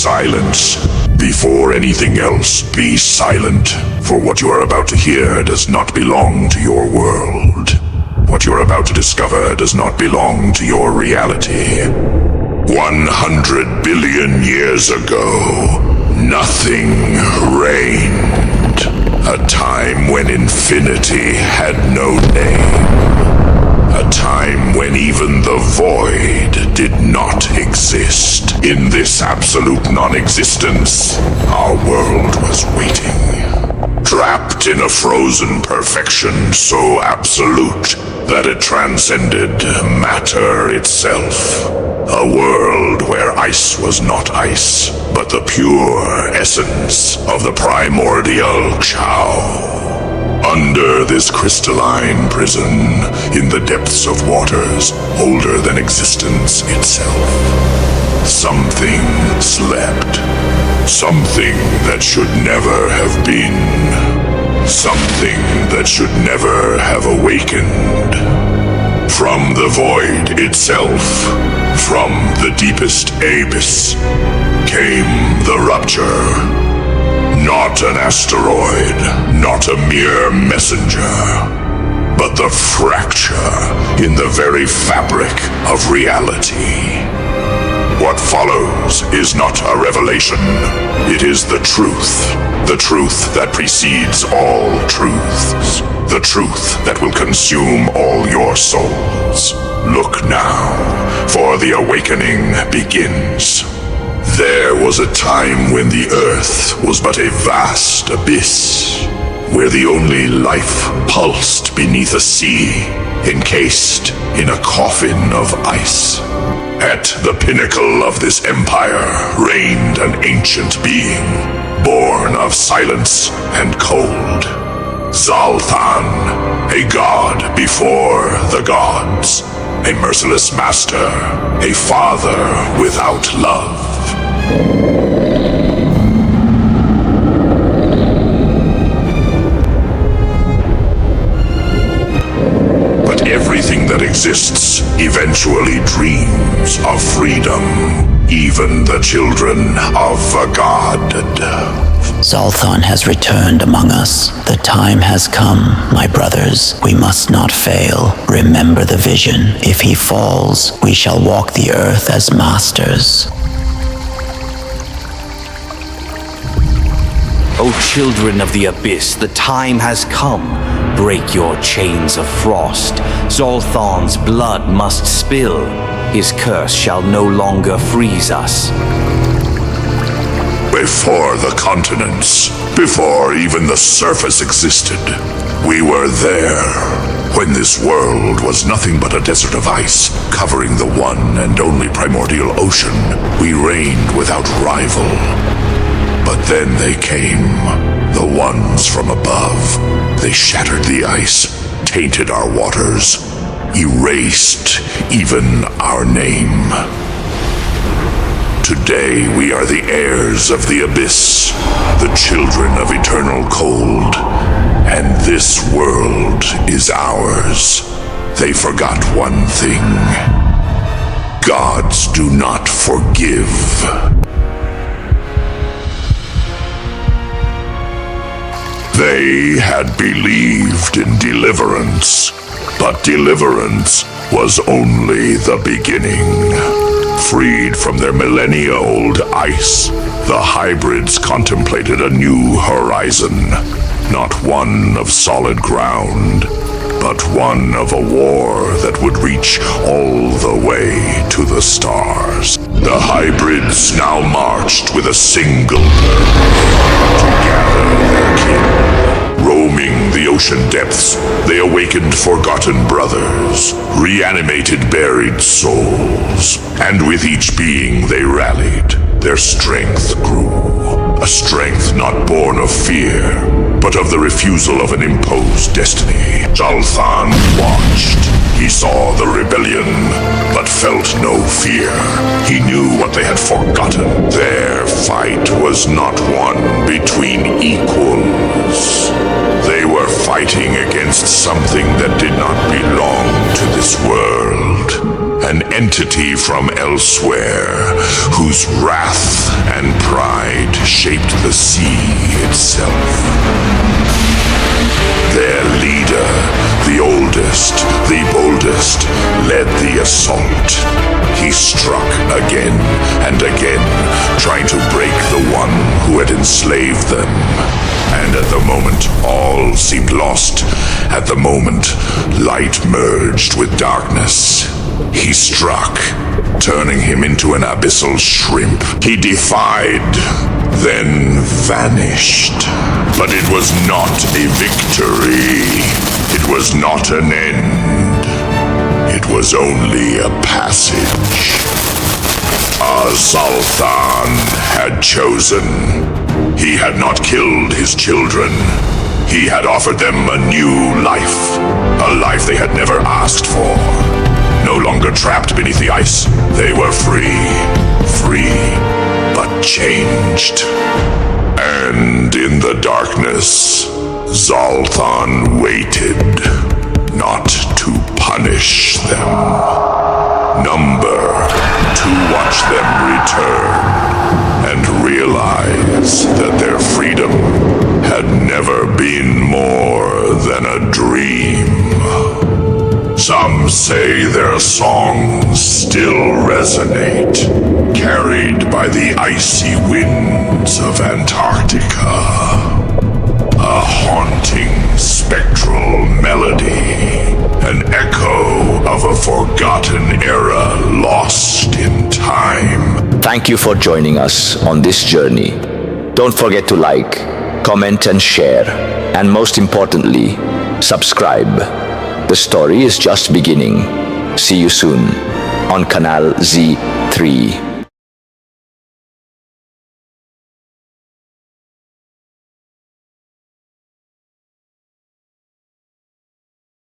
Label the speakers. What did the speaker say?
Speaker 1: silence. Before anything else, be silent, for what you are about to hear does not belong to your world. What you're about to discover does not belong to your reality. 100 billion years ago, nothing reigned. A time when infinity had no name. A time when even the void did not exist. In this absolute non-existence, our world was waiting. Trapped in a frozen perfection so absolute that it transcended matter itself. A world where ice was not ice, but the pure essence of the primordial Chao. Under this crystalline prison, in the depths of waters older than existence itself, something slept. Something that should never have been. Something that should never have awakened. From the void itself, from the deepest abyss, came the rupture. Not an asteroid, not a mere messenger, but the fracture in the very fabric of reality. What follows is not a revelation. It is the truth that precedes all truths, the truth that will consume all your souls. Look now, for the awakening begins. There was a time when the earth was but a vast abyss, where the only life pulsed beneath a sea, encased in a coffin of ice. At the pinnacle of this empire reigned an ancient being, born of silence and cold. Xalthaan, a god before the gods, a merciless master, a father without love. But everything that exists eventually dreams of freedom, even the children of a god.
Speaker 2: Xalthaan has returned among us. The time has come, my brothers. We must not fail. Remember the vision. If he falls, we shall walk the earth as masters.
Speaker 3: O children of the abyss, the time has come. Break your chains of frost. Xalthaan's blood must spill. His curse shall no longer freeze us.
Speaker 1: Before the continents, before even the surface existed, we were there. When this world was nothing but a desert of ice, covering the one and only primordial ocean, we reigned without rival. But then they came, the ones from above. They shattered the ice, tainted our waters, erased even our name. Today we are the heirs of the abyss, the children of eternal cold, and this world is ours. They forgot one thing. Gods do not forgive. They had believed in deliverance, but deliverance was only the beginning. Freed from their millennia-old ice, the hybrids contemplated a new horizon, not one of solid ground, but one of a war that would reach all the way to the stars. The hybrids now marched with a single purpose: to gather their kin. Roaming the ocean depths, they awakened forgotten brothers, reanimated buried souls, and with each being they rallied, their strength grew. A strength not born of fear, but of the refusal of an imposed destiny. Xalthaan watched. He saw the rebellion, but felt no fear. He knew what they had forgotten. Their fight was not one between equals. They were fighting against something that did not belong to this world. An entity from elsewhere, whose wrath and pride shaped the sea itself. Their leader, the oldest, the boldest, led the assault. He struck again and again, trying to break the one who had enslaved them. And at the moment, all seemed lost. At the moment, light merged with darkness. He struck, turning him into an abyssal shrimp. He defied, then vanished. But it was not a victory. It was not an end. It was only a passage. Xalthaan had chosen. He had not killed his children. He had offered them a new life. A life they had never asked for. No longer trapped beneath the ice, they were free. Free, but changed. And in the darkness, Xalthaan waited, not to punish them. Number, to watch them return and realize that their freedom had never been more than a dream. Some say their songs still resonate, carried by the icy winds of Antarctica. A haunting spectral melody, an echo of a forgotten era lost in time.
Speaker 4: Thank you for joining us on this journey. Don't forget to like, comment and share, and most importantly, subscribe. The story is just beginning. See you soon on Canal Z3.